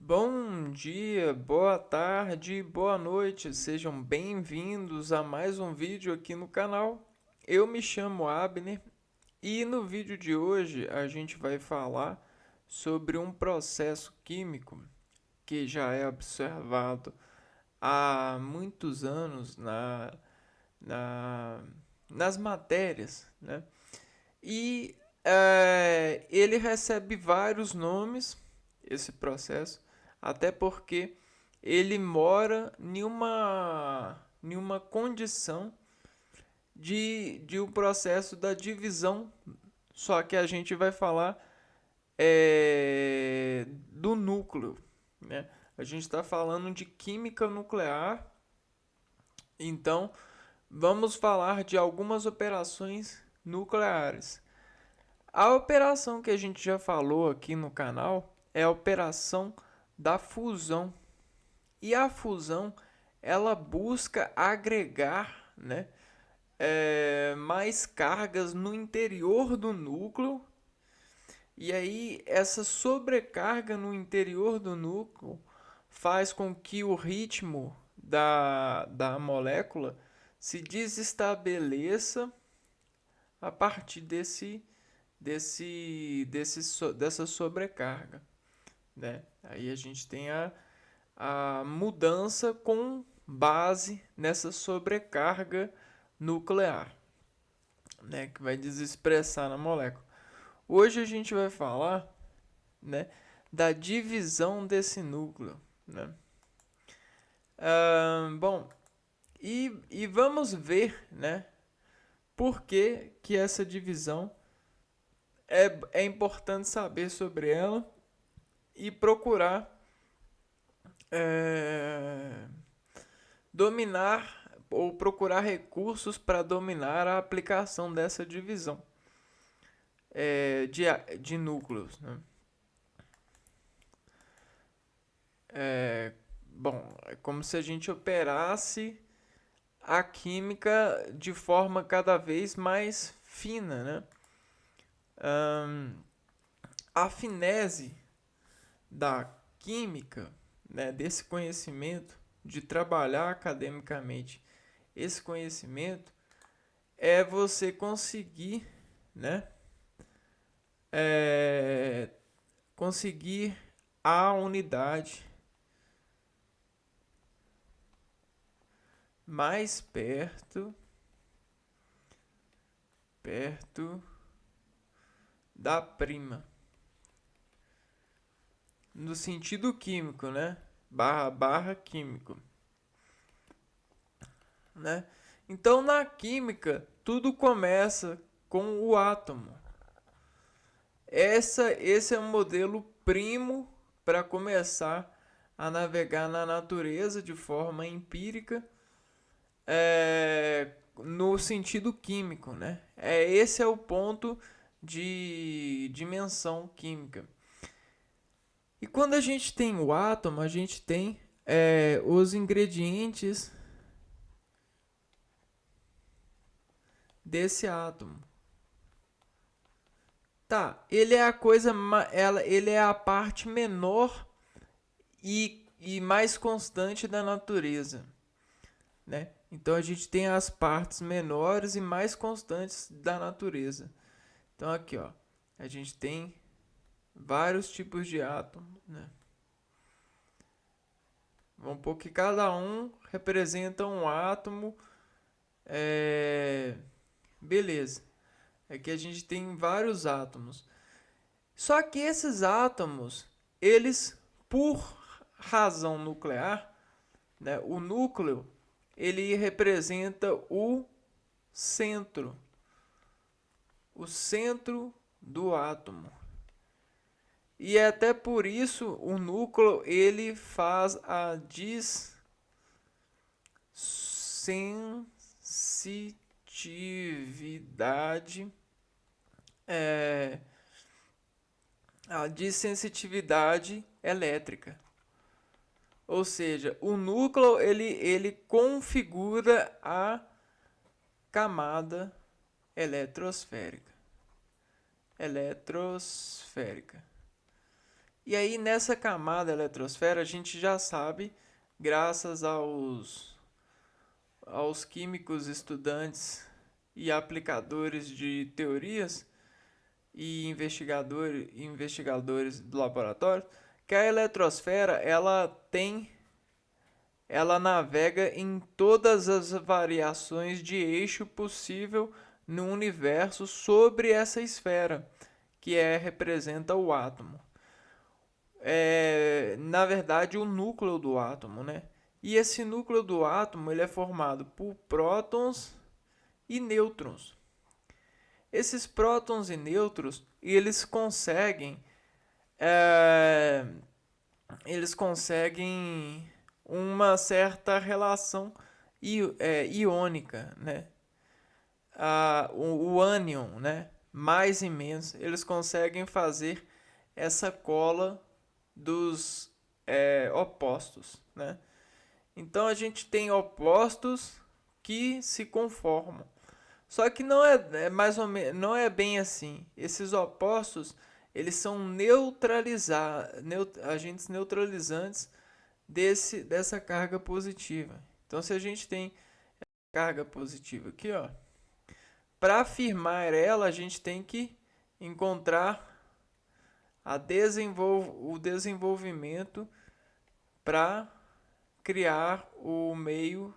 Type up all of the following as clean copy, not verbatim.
Bom dia, boa tarde, boa noite, sejam bem-vindos a mais um vídeo aqui no canal. Eu me chamo Abner e no vídeo de hoje a gente vai falar sobre um processo químico que já é observado há muitos anos na, nas matérias, né? E ele recebe vários nomes, esse processo, até porque ele mora em uma condição de um processo da divisão, só que a gente vai falar do núcleo, né? A gente está falando de química nuclear, então vamos falar de algumas operações nucleares. A operação que a gente já falou aqui no canal é a operação da fusão. E a fusão ela busca agregar, né, mais cargas no interior do núcleo. E aí essa sobrecarga no interior do núcleo faz com que o ritmo da molécula se desestabeleça a partir dessa sobrecarga, né? Aí a gente tem a mudança com base nessa sobrecarga nuclear, né? Que vai desexpressar na molécula. Hoje a gente vai falar, né, da divisão desse núcleo, né? Bom, e vamos ver, né, por que essa divisão é importante saber sobre ela e procurar é, dominar ou procurar recursos para dominar a aplicação dessa divisão de núcleos. Né? Bom, é como se a gente operasse a química de forma cada vez mais fina. Né? A finese da química, né, desse conhecimento, de trabalhar academicamente esse conhecimento, é você conseguir, né, é, conseguir a unidade mais perto da prima, no sentido químico, né? Barra químico, né? Então na química tudo começa com o átomo. Esse é um modelo primo para começar a navegar na natureza de forma empírica, no sentido químico, né? Esse é o ponto de dimensão química. E quando a gente tem o átomo, a gente tem os ingredientes desse átomo. Tá, ele é a coisa, ele é a parte menor e mais constante da natureza, né? Então a gente tem as partes menores e mais constantes da natureza. Então aqui, ó, a gente tem vários tipos de átomos, né? Vamos supor que cada um representa um átomo. Beleza. Aqui a gente tem vários átomos. Só que esses átomos, eles, por razão nuclear, né, o núcleo, ele representa centro, o centro do átomo. E é até por isso o núcleo ele faz a dissensitividade, é, a dissensitividade elétrica. Ou seja, o núcleo ele configura a camada eletrosférica. Eletrosférica. E aí nessa camada eletrosfera a gente já sabe, graças aos químicos estudantes e aplicadores de teorias e investigadores do laboratório, que a eletrosfera ela navega em todas as variações de eixo possível no universo sobre essa esfera, que representa o átomo. Na verdade, o núcleo do átomo, né? E esse núcleo do átomo ele é formado por prótons e nêutrons. Esses prótons e nêutrons, é, eles conseguem uma certa relação iônica, né? O ânion, né? Mais e menos, eles conseguem fazer essa cola dos opostos, né? Então a gente tem opostos que se conformam. Só que mais ou menos, não é bem assim. Esses opostos, eles são agentes neutralizantes dessa carga positiva. Então se a gente tem carga positiva aqui, ó, para afirmar ela, a gente tem que encontrar o desenvolvimento para criar o meio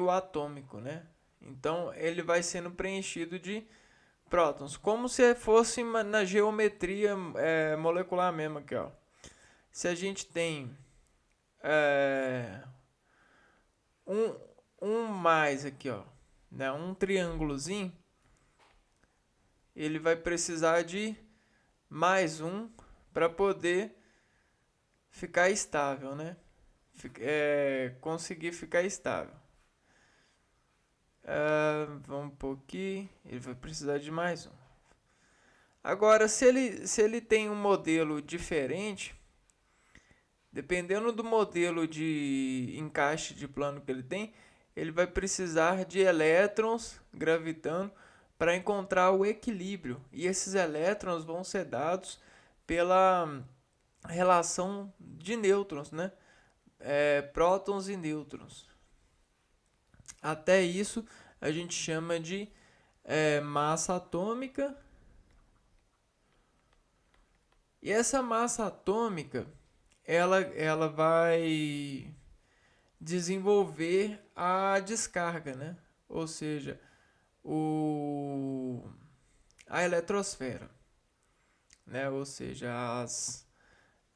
atômico, né? Então ele vai sendo preenchido de prótons, como se fosse na geometria molecular mesmo aqui, ó. Se a gente tem é, um, um mais aqui, ó, né, um triângulozinho, ele vai precisar de mais um para poder ficar estável, né? Conseguir ficar estável. Vamos por aqui. Ele vai precisar de mais um. Agora, se ele tem um modelo diferente, dependendo do modelo de encaixe de plano que ele vai precisar de elétrons gravitando para encontrar o equilíbrio. E esses elétrons vão ser dados pela relação de nêutrons, né? Prótons e nêutrons. Até isso a gente chama de massa atômica. E essa massa atômica ela vai desenvolver a descarga, né? Ou seja, a eletrosfera, né? Ou seja,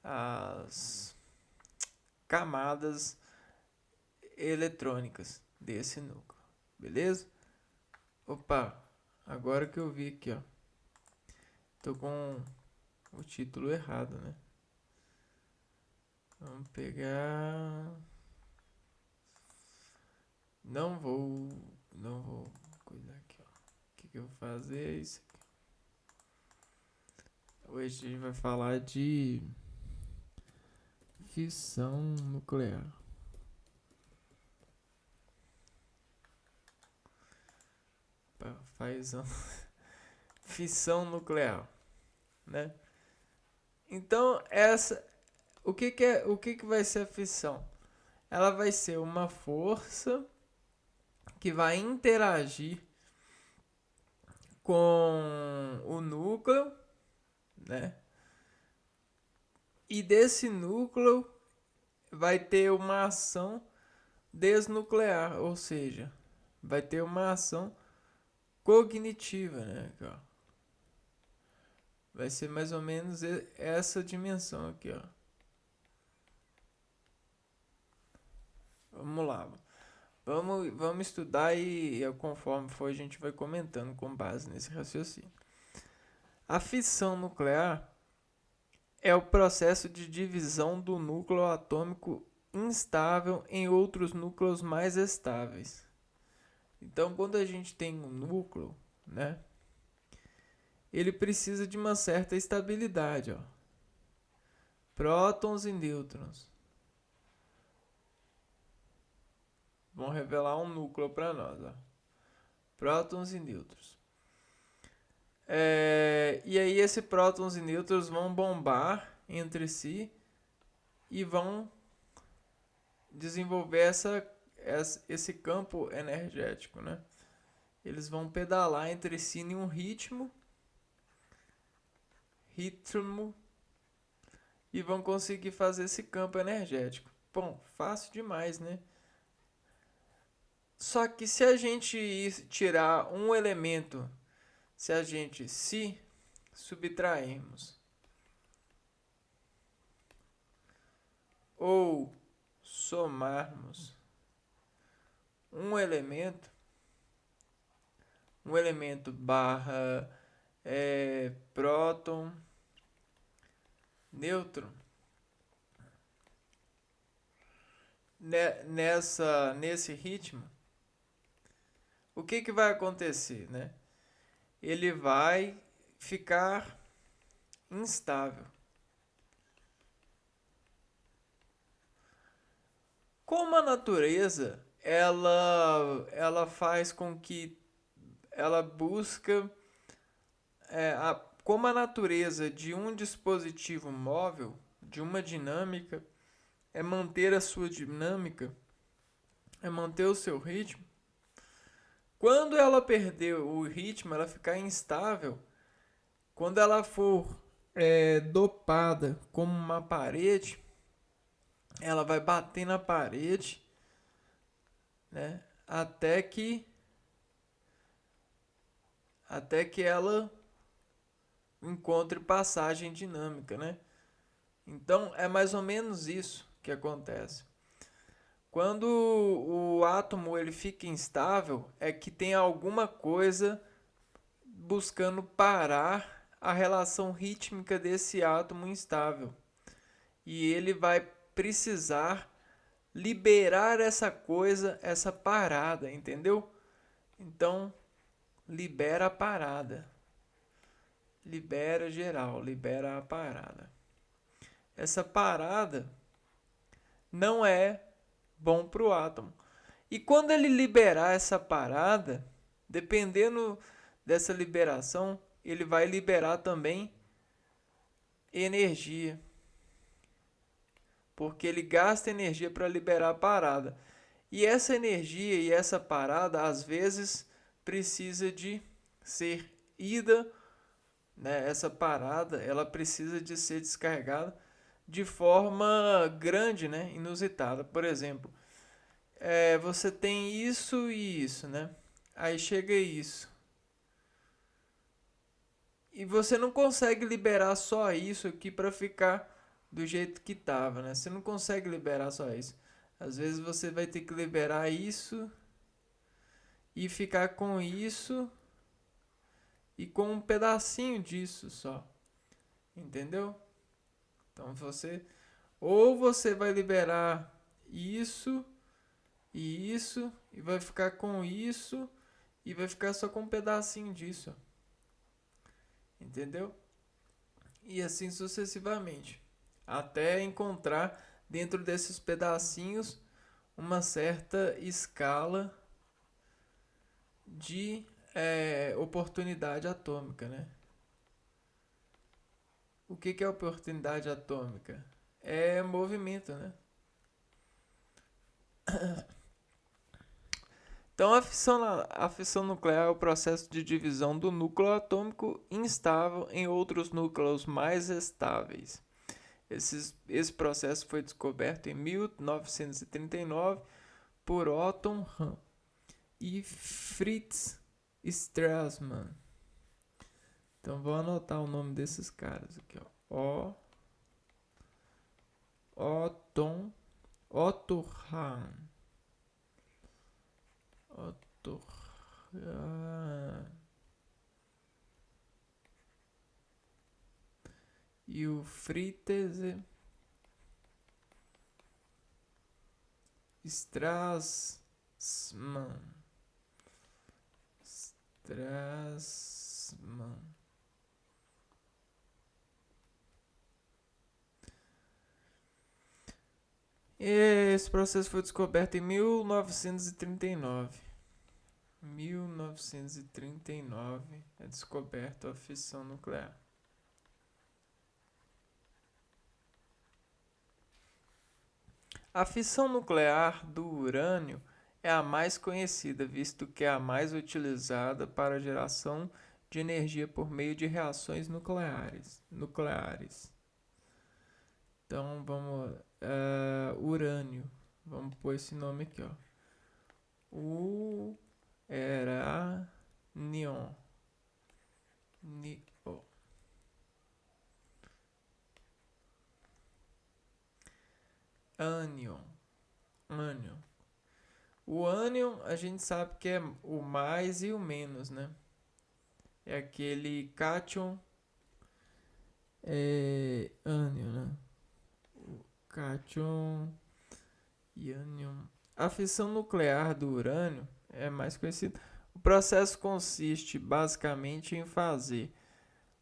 as camadas eletrônicas desse núcleo, beleza? Opa, agora que eu vi aqui, ó, tô com o título errado, né? Vamos pegar. Não vou cuidar aqui, ó. O que eu vou fazer é isso aqui. Hoje a gente vai falar de fissão nuclear. Faz fissão nuclear, né? Então o que vai ser a fissão? Ela vai ser uma força que vai interagir com o núcleo, né? E desse núcleo vai ter uma ação desnuclear, ou seja, vai ter uma ação cognitiva, né? Aqui, ó. Vai ser mais ou menos essa dimensão aqui, ó. Vamos lá. Vamos estudar e conforme for a gente vai comentando com base nesse raciocínio. A fissão nuclear é o processo de divisão do núcleo atômico instável em outros núcleos mais estáveis. Então, quando a gente tem um núcleo, né, ele precisa de uma certa estabilidade, ó. Prótons e nêutrons vão revelar um núcleo para nós, ó. Prótons e nêutrons. E aí esses prótons e nêutrons vão bombar entre si e vão desenvolver esse campo energético, né? Eles vão pedalar entre si em um ritmo e vão conseguir fazer esse campo energético. Bom, fácil demais, né? Só que se a gente tirar um elemento, se a gente se subtrairmos ou somarmos um elemento barra próton, nêutron, nesse ritmo, o que vai acontecer, né? Ele vai ficar instável. Como a natureza, ela faz com que ela busca como a natureza de um dispositivo móvel, de uma dinâmica, é manter a sua dinâmica, é manter o seu ritmo. Quando ela perder o ritmo, ela ficar instável, quando ela for dopada como uma parede, ela vai bater na parede, né, até que ela encontre passagem dinâmica, né? Então é mais ou menos isso que acontece. Quando o átomo ele fica instável, é que tem alguma coisa buscando parar a relação rítmica desse átomo instável. E ele vai precisar liberar essa coisa, essa parada, entendeu? Então, libera a parada. Libera geral, libera a parada. Essa parada não é bom para o átomo. E quando ele liberar essa parada, dependendo dessa liberação, ele vai liberar também energia. Porque ele gasta energia para liberar a parada. E essa energia e essa parada, às vezes, precisa de ser ida, né? Essa parada, ela precisa de ser descarregada de forma grande, né? Inusitada. Por exemplo, você tem isso e isso, né? Aí chega isso. E você não consegue liberar só isso aqui para ficar do jeito que tava, né? Você não consegue liberar só isso. Às vezes você vai ter que liberar isso e ficar com isso e com um pedacinho disso só. Entendeu? Então você vai liberar isso e vai ficar com isso e vai ficar só com um pedacinho disso. Entendeu? E assim sucessivamente, até encontrar dentro desses pedacinhos uma certa escala de oportunidade atômica, né? O que é oportunidade atômica? É movimento, né? Então, a fissão nuclear é o processo de divisão do núcleo atômico instável em outros núcleos mais estáveis. Esse processo foi descoberto em 1939 por Otto Hahn e Fritz Strassmann. Então vou anotar o nome desses caras aqui, ó. Otto Hahn. Otto Hahn. E o Fritz Strassmann. Esse processo foi descoberto em 1939. 1939 é descoberta a fissão nuclear. A fissão nuclear do urânio é a mais conhecida, visto que é a mais utilizada para a geração de energia por meio de reações nucleares. Então vamos, urânio, vamos pôr esse nome aqui, ó. Uranium. Anion. O ânion a gente sabe que é o mais e o menos, né? É aquele cátion, ânion, né? O cátion e ânion. A fissão nuclear do urânio é mais conhecida. O processo consiste basicamente em fazer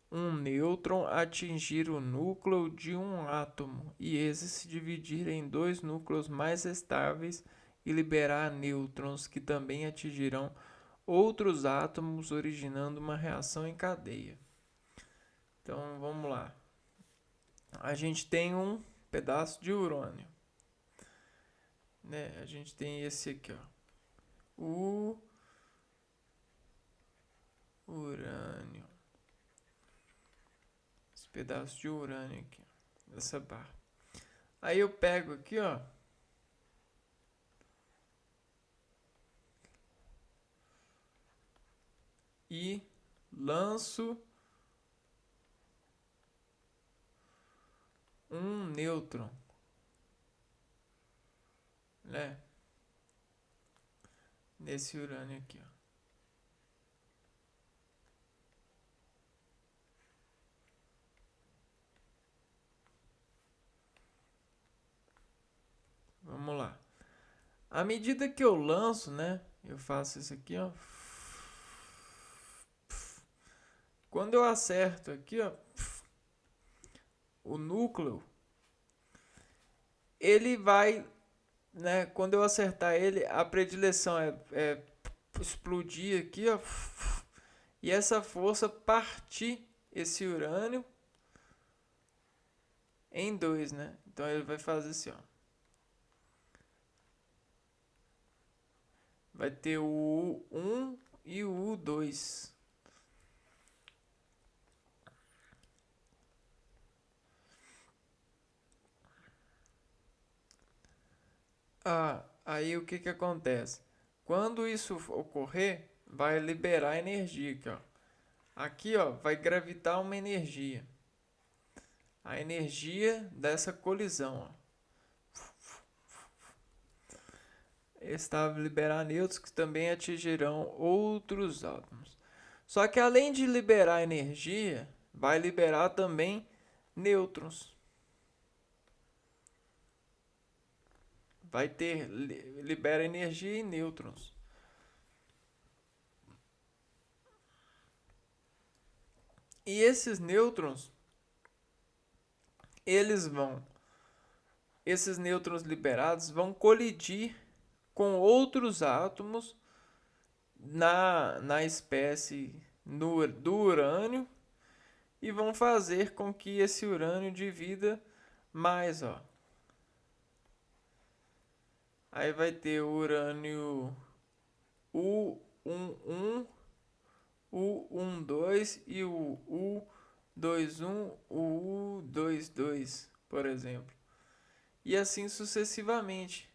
um nêutron atingir o núcleo de um átomo e esse se dividir em dois núcleos mais estáveis e liberar nêutrons que também atingirão outros átomos, originando uma reação em cadeia. Então vamos lá. A gente tem um pedaço de urânio, né? A gente tem esse aqui, ó. O urânio. Esse pedaço de urânio aqui, essa barra. Aí eu pego aqui, ó. E lanço um nêutron, né? Nesse urânio aqui, ó. Vamos lá. À medida que eu lanço, né? Eu faço isso aqui, ó. Quando eu acerto aqui, ó, o núcleo, ele vai, né? Quando eu acertar ele, a predileção é explodir aqui, ó, e essa força partir esse urânio em dois, né? Então ele vai fazer assim, ó. Vai ter o U1 e o U2. Aí o que que acontece? Quando isso ocorrer, vai liberar energia aqui, ó. Aqui, ó, vai gravitar uma energia. A energia dessa colisão, ó. Está a liberar nêutrons que também atingirão outros átomos. Só que além de liberar energia, vai liberar também nêutrons. Vai ter, libera energia e nêutrons. E esses nêutrons, esses nêutrons liberados vão colidir com outros átomos na espécie do urânio e vão fazer com que esse urânio divida mais, ó. Aí vai ter o urânio U11, U12 e o U21, o U22, por exemplo. E assim sucessivamente,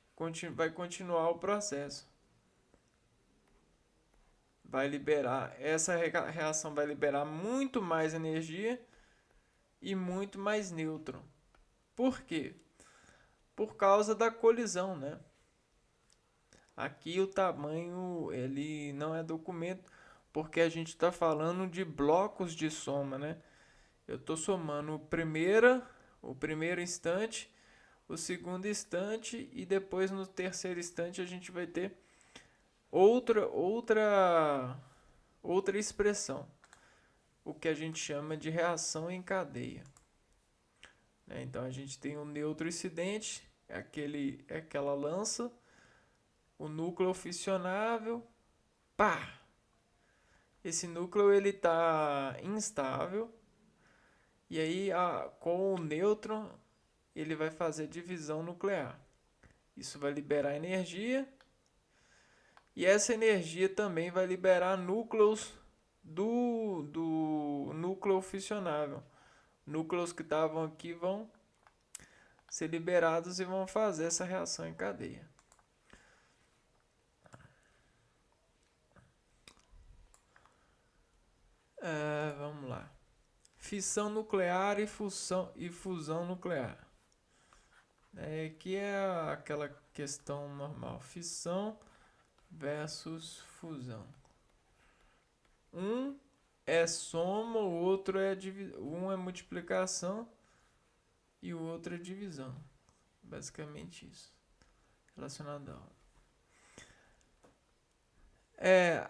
vai continuar o processo. Vai liberar, essa reação vai liberar muito mais energia e muito mais nêutron. Por quê? Por causa da colisão, né? Aqui o tamanho ele não é documento porque a gente está falando de blocos de soma, né? Eu estou somando o primeiro instante, o segundo instante e depois no terceiro instante a gente vai ter outra expressão, o que a gente chama de reação em cadeia. Então a gente tem o neutro incidente, é aquela lança, o núcleo fissionável, pá! Esse núcleo ele tá instável e aí com o nêutron ele vai fazer divisão nuclear. Isso vai liberar energia e essa energia também vai liberar núcleos do núcleo fissionável. Núcleos que estavam aqui vão ser liberados e vão fazer essa reação em cadeia. Vamos lá. Fissão nuclear e fusão nuclear. Que é aquela questão normal. Fissão versus fusão. Um é soma, o outro é um é multiplicação e o outro é divisão. Basicamente isso. Relacionado ao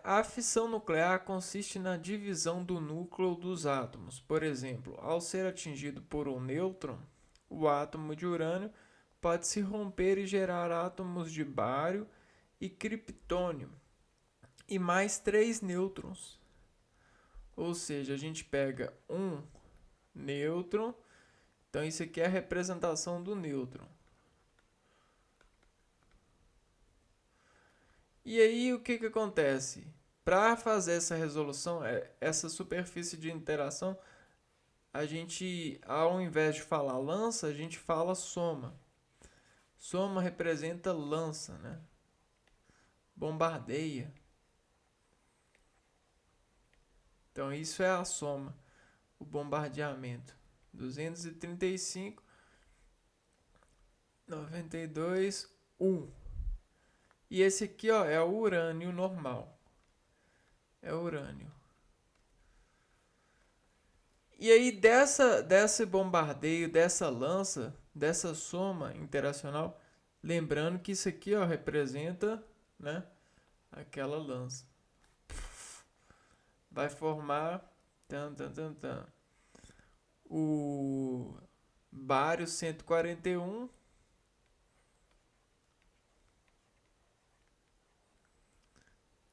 a fissão nuclear consiste na divisão do núcleo dos átomos. Por exemplo, ao ser atingido por um nêutron, o átomo de urânio pode se romper e gerar átomos de bário e criptônio e mais 3 nêutrons. Ou seja, a gente pega um nêutron, então isso aqui é a representação do nêutron. E aí o que acontece? Para fazer essa resolução, essa superfície de interação, a gente, ao invés de falar lança, a gente fala soma. Soma representa lança, né? Bombardeia. Então isso é a soma, o bombardeamento. 235, 92, 1. E esse aqui, ó, é o urânio normal. É o urânio. E aí desse bombardeio, dessa lança, dessa soma interacional, lembrando que isso aqui, ó, representa, né, aquela lança. Vai formar o bário 141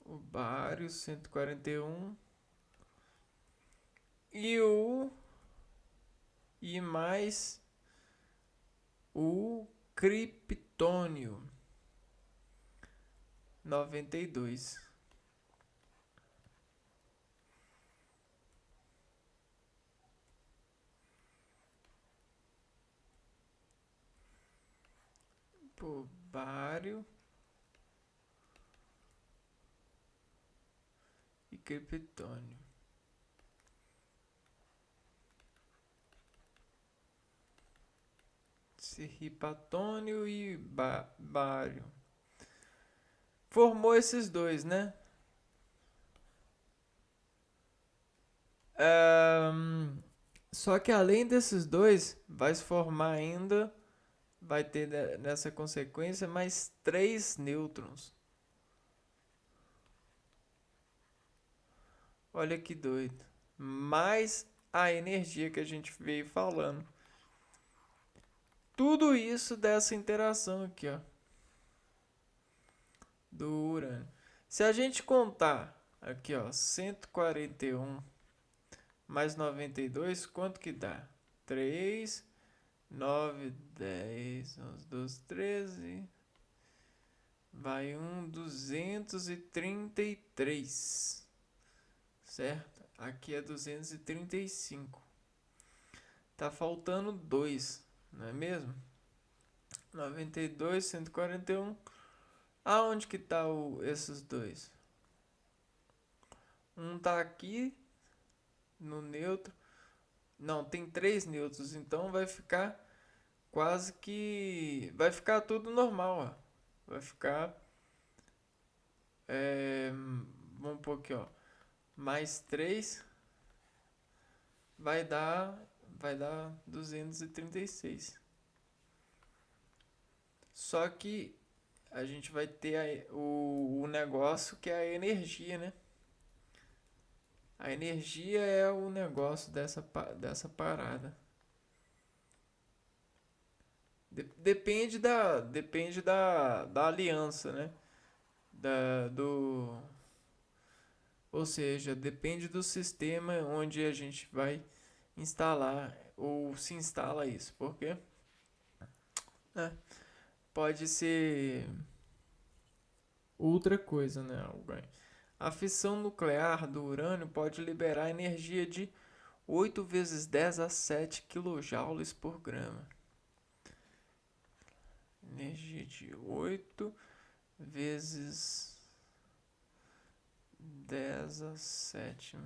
o bário 141 e mais o criptônio 92. Por bário e criptônio. Serripatônio e bário. Formou esses dois, né? Só que além desses dois, vai se formar ainda, vai ter nessa consequência mais 3 nêutrons. Olha que doido. Mais a energia que a gente veio falando. Tudo isso dessa interação aqui, ó, do urânio. Se a gente contar aqui, ó, 141 mais 92, quanto que dá? 3, 9, 10, 11, 12, 13. Vai 233. Certo? Aqui é 235. Tá faltando 2, não é mesmo? 92, 141. Aonde que tá esses dois? Um tá aqui no neutro. Não, tem 3 nêutrons, então vai ficar quase que... Vai ficar tudo normal, ó. Vai ficar... vamos pôr aqui, ó. Mais 3 vai dar 236. Só que a gente vai ter o negócio que é a energia, né? A energia é o negócio dessa parada. Depende da aliança, né? Ou seja, depende do sistema onde a gente vai instalar ou se instala isso, porque pode ser outra coisa, né? A fissão nuclear do urânio pode liberar energia de 8 vezes 10 a 7 kJ por grama. Energia de 8 vezes 10 a 7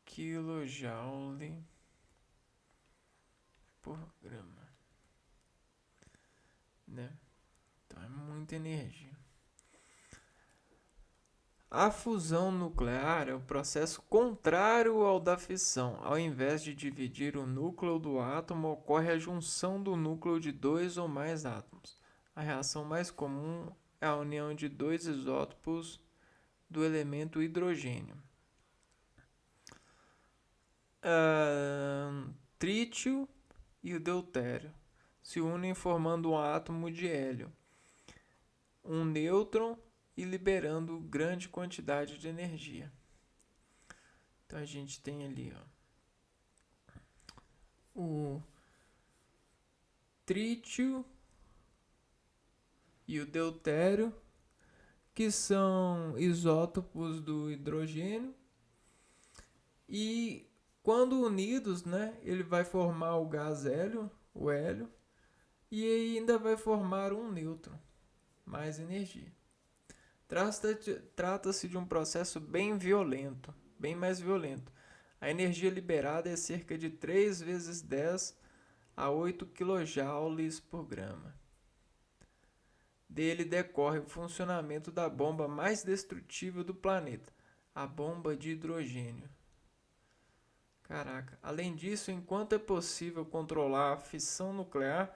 kJ por grama, né? Então é muita energia. A fusão nuclear é o processo contrário ao da fissão. Ao invés de dividir o núcleo do átomo, ocorre a junção do núcleo de dois ou mais átomos. A reação mais comum é a união de dois isótopos do elemento hidrogênio. Trítio e o deutério se unem formando um átomo de hélio, um nêutron, e liberando grande quantidade de energia. Então a gente tem ali o trítio e o deutério, que são isótopos do hidrogênio, e quando unidos, né, ele vai formar o gás hélio, o hélio, e ainda vai formar um nêutron, mais energia. Trata-se de um processo bem violento, bem mais violento. A energia liberada é cerca de 3 vezes 10 a 8 kJ por grama. Dele decorre o funcionamento da bomba mais destrutível do planeta, a bomba de hidrogênio. Caraca. Além disso, enquanto é possível controlar a fissão nuclear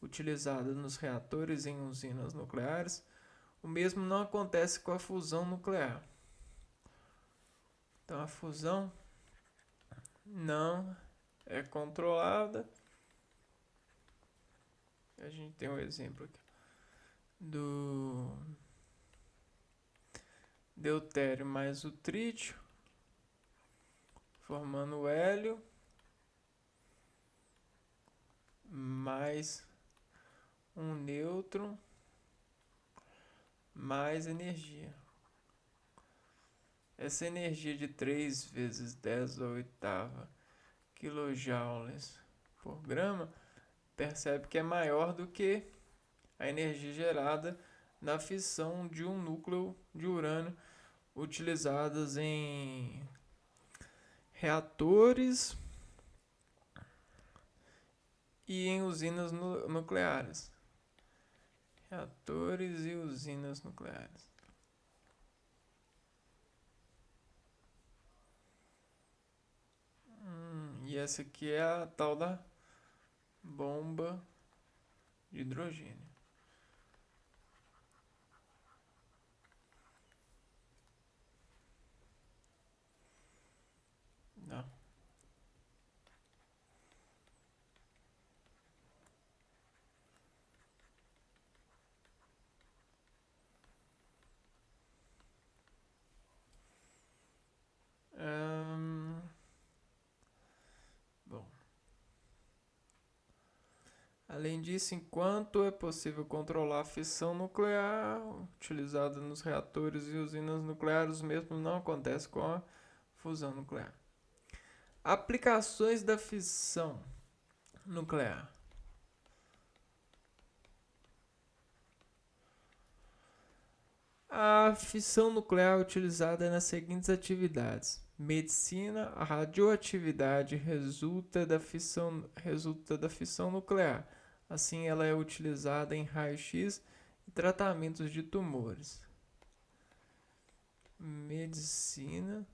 utilizada nos reatores em usinas nucleares, o mesmo não acontece com a fusão nuclear. Então a fusão não é controlada. A gente tem um exemplo aqui do deutério mais o trítio, formando o hélio mais um nêutron mais energia. Essa energia de 3 vezes 10 a oitava kilojoules por grama, percebe que é maior do que a energia gerada na fissão de um núcleo de urânio utilizadas em reatores e em usinas nucleares. Reatores e usinas nucleares. E essa aqui é a tal da bomba de hidrogênio. Não. Bom. Além disso, enquanto é possível controlar a fissão nuclear utilizada nos reatores e usinas nucleares, o mesmo não acontece com a fusão nuclear. Aplicações da fissão nuclear. A fissão nuclear é utilizada nas seguintes atividades: medicina. A radioatividade resulta da fissão nuclear. Assim, ela é utilizada em raio-x e tratamentos de tumores. Medicina.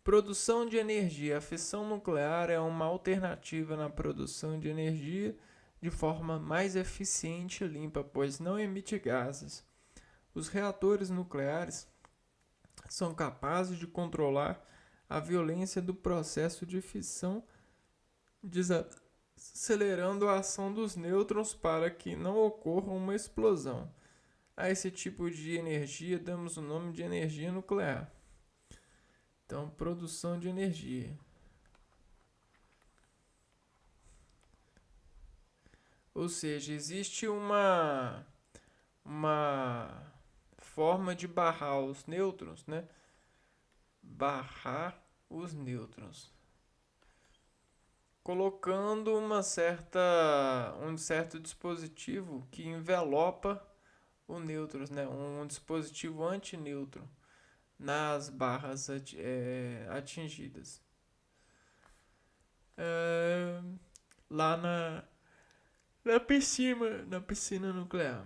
Produção de energia. A fissão nuclear é uma alternativa na produção de energia de forma mais eficiente e limpa, pois não emite gases. Os reatores nucleares são capazes de controlar a violência do processo de fissão, desacelerando a ação dos nêutrons para que não ocorra uma explosão. A esse tipo de energia damos o nome de energia nuclear. Então, produção de energia. Ou seja, existe uma forma de barrar os nêutrons, né? Barrar os nêutrons, colocando um certo dispositivo que envelopa o nêutrons, né? Um dispositivo antinêutron nas barras atingidas. Lá na piscina nuclear.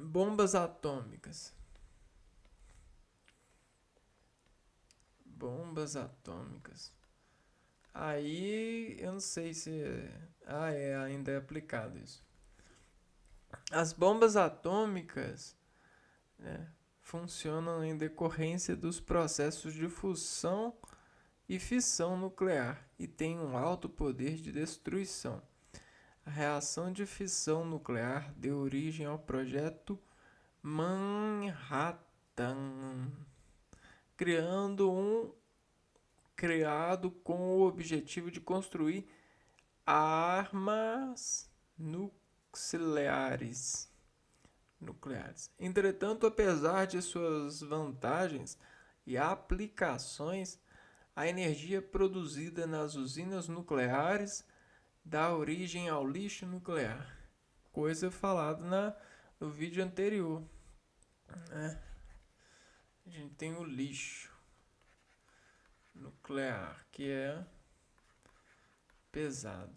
Bombas atômicas. Bombas atômicas. Aí eu não sei se ainda é aplicado isso. As bombas atômicas, né, funcionam em decorrência dos processos de fusão e fissão nuclear e têm um alto poder de destruição. A reação de fissão nuclear deu origem ao projeto Manhattan, criado com o objetivo de construir armas nucleares. Entretanto, apesar de suas vantagens e aplicações, a energia produzida nas usinas nucleares dá origem ao lixo nuclear, coisa falada no vídeo anterior. A gente tem o lixo nuclear, que é pesado.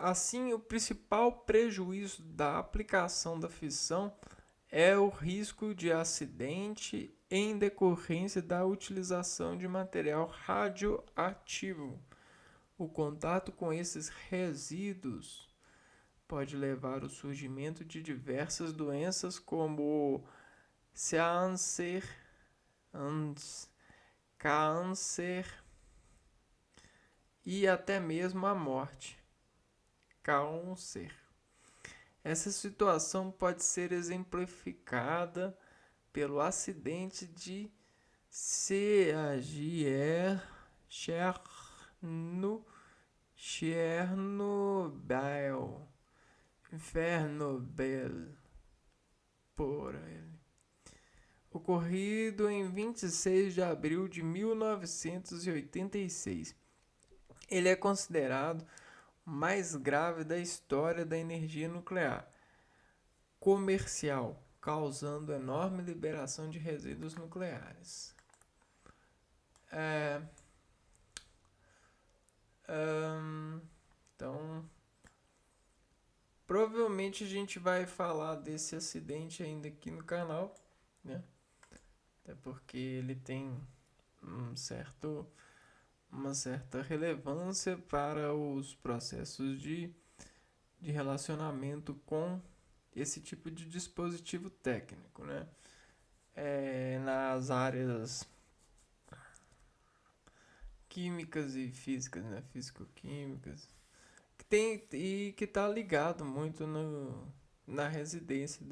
Assim, o principal prejuízo da aplicação da fissão é o risco de acidente em decorrência da utilização de material radioativo. O contato com esses resíduos pode levar ao surgimento de diversas doenças como câncer e até mesmo a morte. Câncer. Essa situação pode ser exemplificada pelo acidente de Chernobyl, por ele, ocorrido em 26 de abril de 1986. Ele é considerado o mais grave da história da energia nuclear comercial, causando enorme liberação de resíduos nucleares. Então, provavelmente a gente vai falar desse acidente ainda aqui no canal, né? Até porque ele tem uma certa relevância para os processos de relacionamento com esse tipo de dispositivo técnico, né? Nas áreas químicas e físicas, né? Físico-químicas, que está ligado muito na residência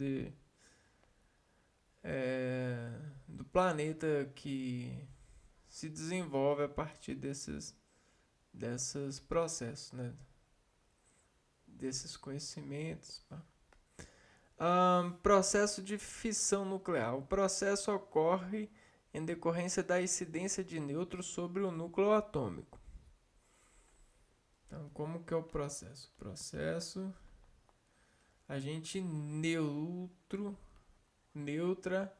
do planeta que se desenvolve a partir desses processos, né? Desses conhecimentos. Processo de fissão nuclear. O processo ocorre em decorrência da incidência de nêutrons sobre o núcleo atômico. Então, como que é o processo? O processo, a gente neutraliza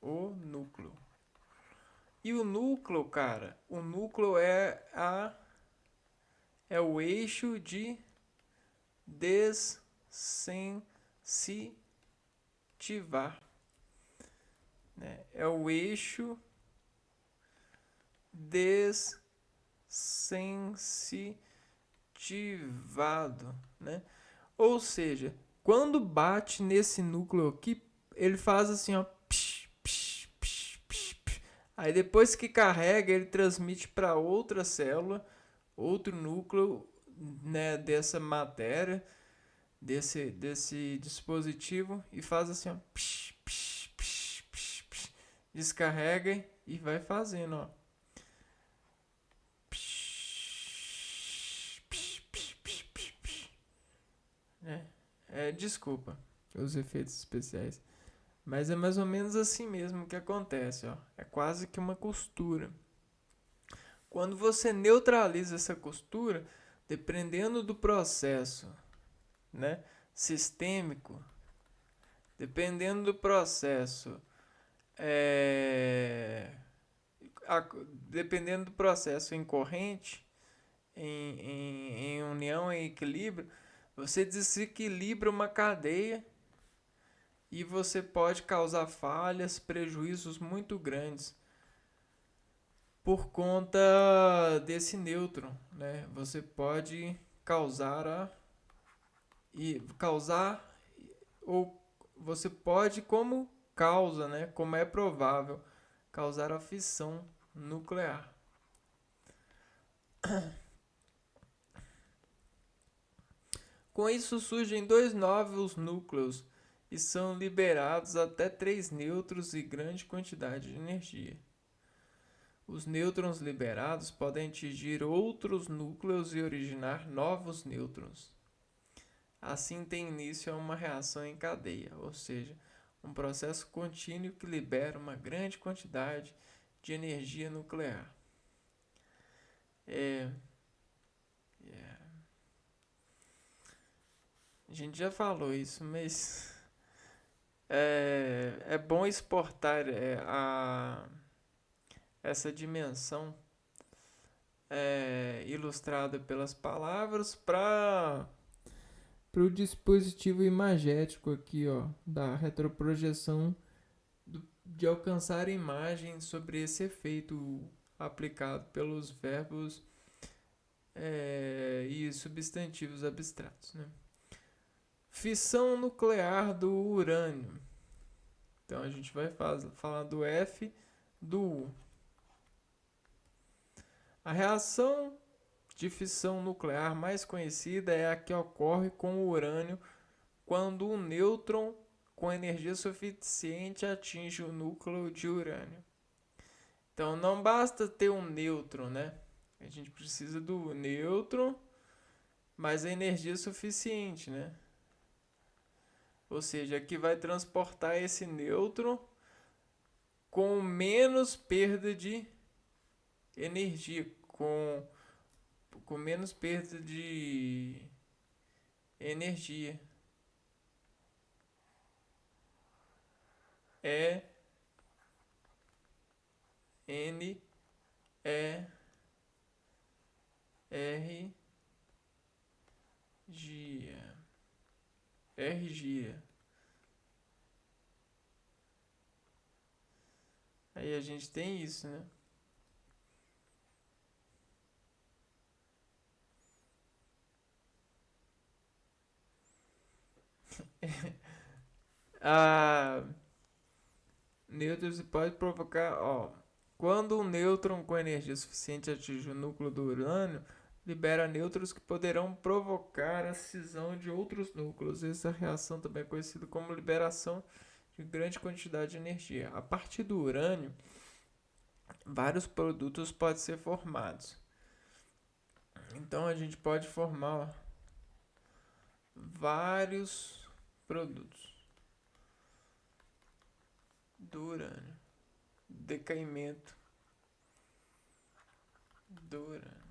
o núcleo. E o núcleo, cara, é o eixo de desincentivar, né? É o eixo desincentivado, né? Ou seja, quando bate nesse núcleo aqui, ele faz assim, ó, psh, psh, psh, psh, psh. Aí depois que carrega, ele transmite para outra célula, outro núcleo né, dessa matéria, desse dispositivo e faz assim, ó, psh, psh, psh, psh, psh, descarrega e vai fazendo, ó. Psh, psh, psh, psh, psh, psh. Desculpa os efeitos especiais, mas é mais ou menos assim mesmo que acontece, ó. É quase que uma costura. Quando você neutraliza essa costura, dependendo do processo, né, sistêmico, dependendo do processo, é, dependendo do processo em corrente, em união, em equilíbrio, você desequilibra uma cadeia e você pode causar falhas, prejuízos muito grandes por conta desse nêutron, né? Você pode causar ou você pode, como causa, né? Como é provável, causar a fissão nuclear. Com isso surgem dois novos núcleos e são liberados até 3 nêutrons e grande quantidade de energia. Os nêutrons liberados podem atingir outros núcleos e originar novos nêutrons. Assim tem início a uma reação em cadeia, ou seja, um processo contínuo que libera uma grande quantidade de energia nuclear. A gente já falou isso, mas é bom exportar essa dimensão ilustrada pelas palavras para o dispositivo imagético aqui, ó, da retroprojeção, de alcançar imagem sobre esse efeito aplicado pelos verbos e substantivos abstratos, né? Fissão nuclear do urânio. Então a gente vai falar do F, do U. A reação de fissão nuclear mais conhecida é a que ocorre com o urânio quando um nêutron com energia suficiente atinge o núcleo de urânio. Então não basta ter um nêutron, né? A gente precisa do nêutron, mas a energia suficiente, né? Ou seja, que vai transportar esse nêutron com menos perda de energia, com menos perda de energia. E N E R gia. R-gia. Aí a gente tem isso, né? A nêutrons pode provocar, ó, quando um nêutron com energia suficiente atinge o núcleo do urânio, libera nêutrons que poderão provocar a cisão de outros núcleos. Essa reação também é conhecida como liberação de grande quantidade de energia. A partir do urânio, vários produtos podem ser formados. Então a gente pode formar vários produtos do urânio. Decaimento do urânio.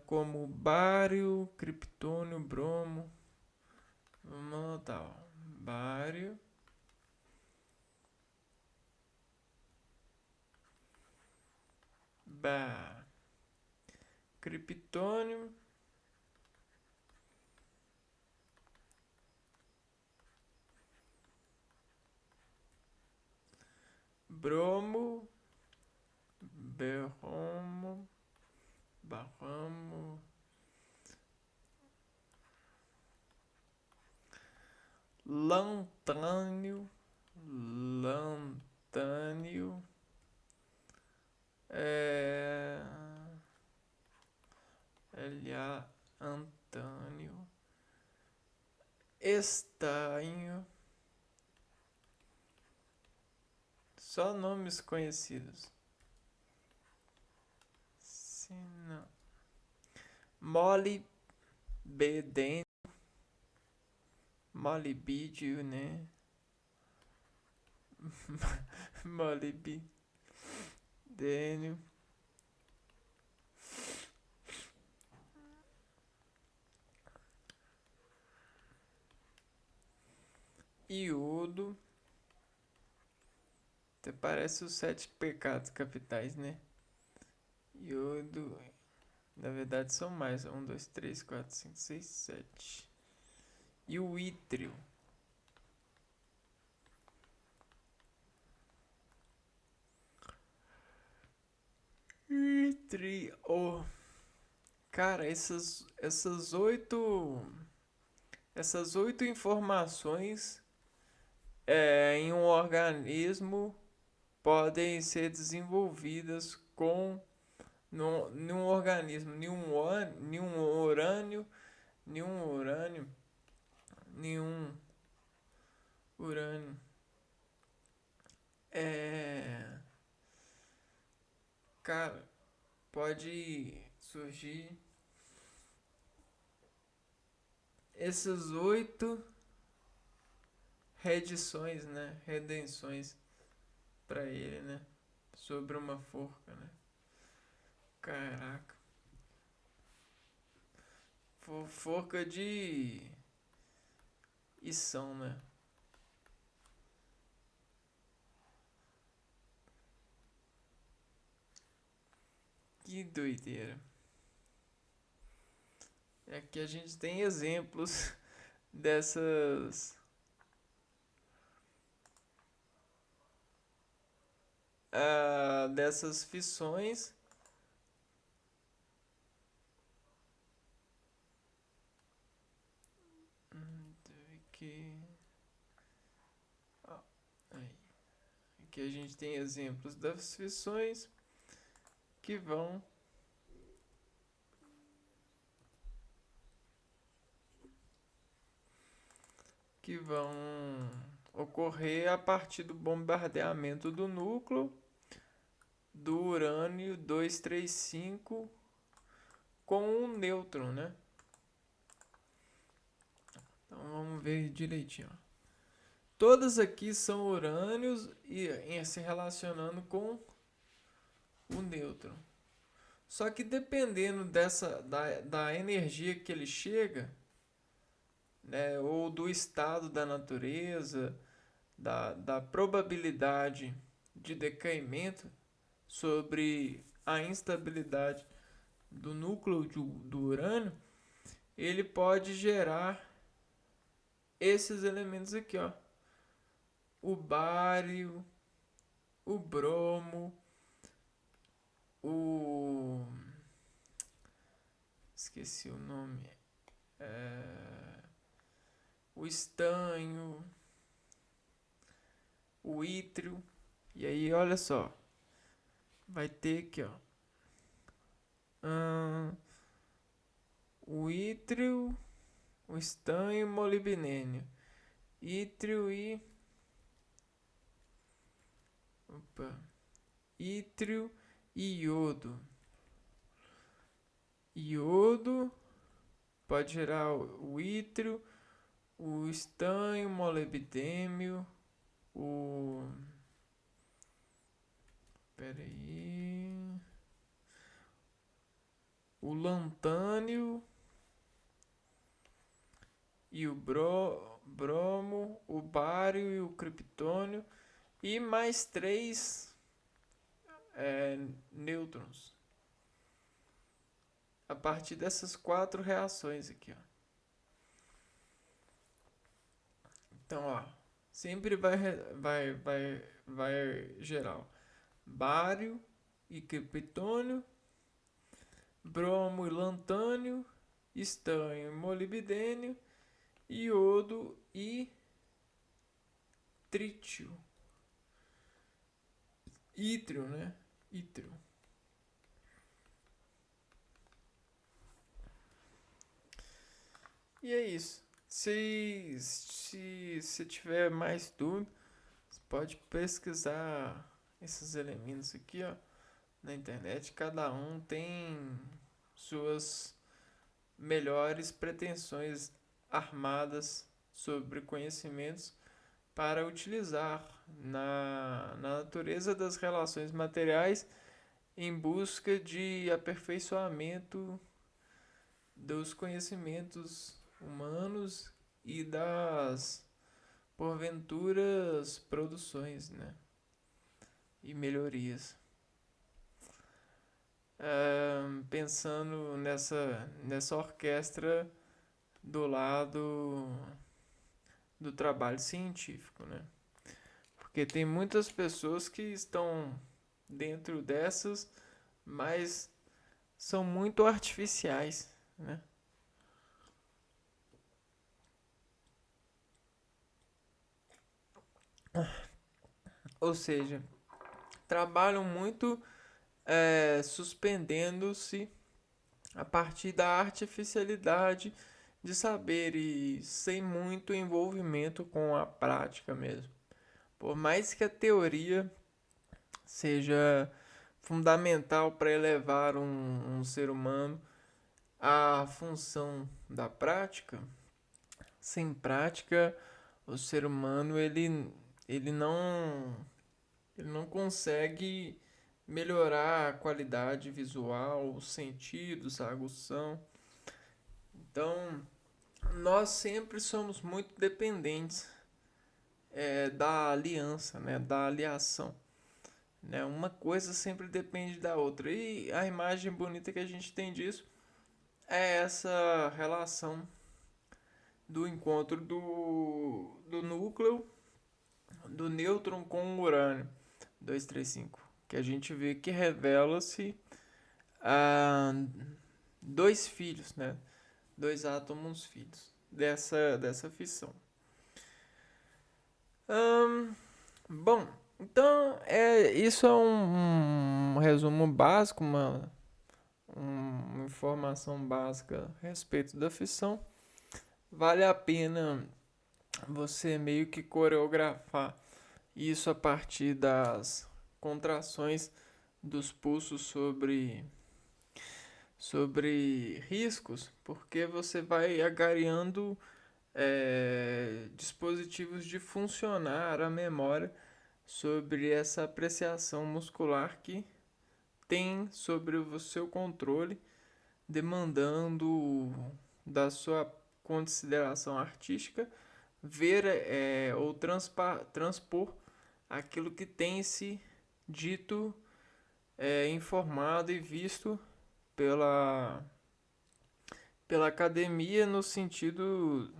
Como bário, criptônio, bromo. Vamos anotar, ó. Bário, criptônio, bromo, berromo, barramo, lantânio, lantânio, é, LA, Antânio, estanho, só nomes conhecidos. Sina, molibdênio, molibdênio, né? Molibdênio, iodo, até parece os 7 pecados capitais, né? Iodo, na verdade são mais, 1, 2, 3, 4, 5, 6, 7. E o ítrio. Ítrio. Cara, essas oito informações em um organismo podem ser desenvolvidas com num organismo, nenhum urânio, nenhum urânio, nenhum urânio. É, cara, pode surgir essas oito redições, né? Redenções para ele, né? Sobre uma forca, né? Caraca. Forca de Ição, né? Que doideira. Aqui a gente tem exemplos dessas dessas fissões. Aqui, aí. Aqui a gente tem exemplos das fissões que vão ocorrer a partir do bombardeamento do núcleo do urânio 235 com um nêutron, né? Então vamos ver direitinho. Todas aqui são urânios e se relacionando com o nêutron. Só que dependendo da energia que ele chega, né, ou do estado da natureza, da probabilidade de decaimento sobre a instabilidade do núcleo do urânio, ele pode gerar esses elementos aqui, ó. O bário, o bromo, o... esqueci o nome. O estanho, o ítrio. E aí, olha só. Vai ter aqui, ó. O ítrio, o estanho e o molibdênio. Ítrio e... Opa. Ítrio e iodo. Iodo pode gerar o ítrio, o estanho, o molibdênio, o... Pera aí... O lantânio e o bromo, o bário e o criptônio e mais 3 nêutrons. A partir dessas 4 reações aqui, ó. Então, ó, sempre vai gerar bário e criptônio, bromo e lantânio, estanho e molibdênio, iodo e trítio, ítrio, né? Ítrio. E é isso. Se tiver mais dúvida, você pode pesquisar esses elementos aqui, ó, na internet. Cada um tem suas melhores pretensões armadas sobre conhecimentos para utilizar na natureza das relações materiais em busca de aperfeiçoamento dos conhecimentos humanos e das porventuras produções, né? E melhorias. Pensando nessa orquestra do lado do trabalho científico, né? Porque tem muitas pessoas que estão dentro dessas, mas são muito artificiais, né? Ou seja, trabalham muito suspendendo-se a partir da artificialidade de saber e sem muito envolvimento com a prática mesmo. Por mais que a teoria seja fundamental para elevar um ser humano à função da prática, sem prática o ser humano ele não consegue melhorar a qualidade visual, os sentidos, a agução. Então, nós sempre somos muito dependentes da aliança, né, da aliação. Né? Uma coisa sempre depende da outra. E a imagem bonita que a gente tem disso é essa relação do encontro do núcleo do nêutron com o urânio 235, que a gente vê que revela-se dois filhos, né? Dois átomos filhos dessa fissão. Bom, então isso é um resumo básico, uma informação básica a respeito da fissão. Vale a pena você meio que coreografar isso a partir das contrações dos pulsos sobre riscos, porque você vai agariando dispositivos de funcionar a memória sobre essa apreciação muscular que tem sobre o seu controle, demandando da sua consideração artística ver ou transpor aquilo que tem se dito, informado e visto pela academia no sentido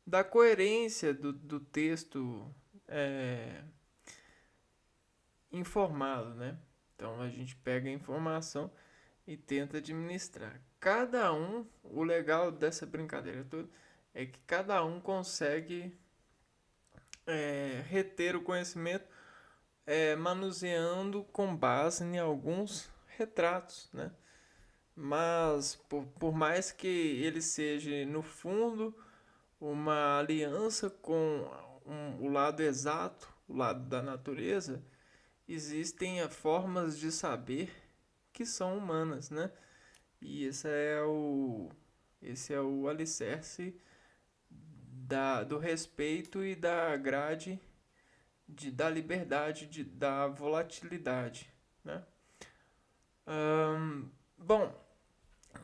da coerência do texto informado, né? Então a gente pega a informação e tenta administrar. O legal dessa brincadeira toda é que cada um consegue reter o conhecimento manuseando com base em alguns retratos, né? Mas por mais que ele seja no fundo uma aliança com o lado exato, o lado da natureza, existem formas de saber que são humanas, né? E esse é o alicerce do respeito e da grade da liberdade, da volatilidade, né? Bom,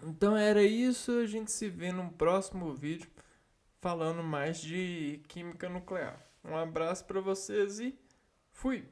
então era isso. A gente se vê num próximo vídeo falando mais de química nuclear. Um abraço para vocês e fui!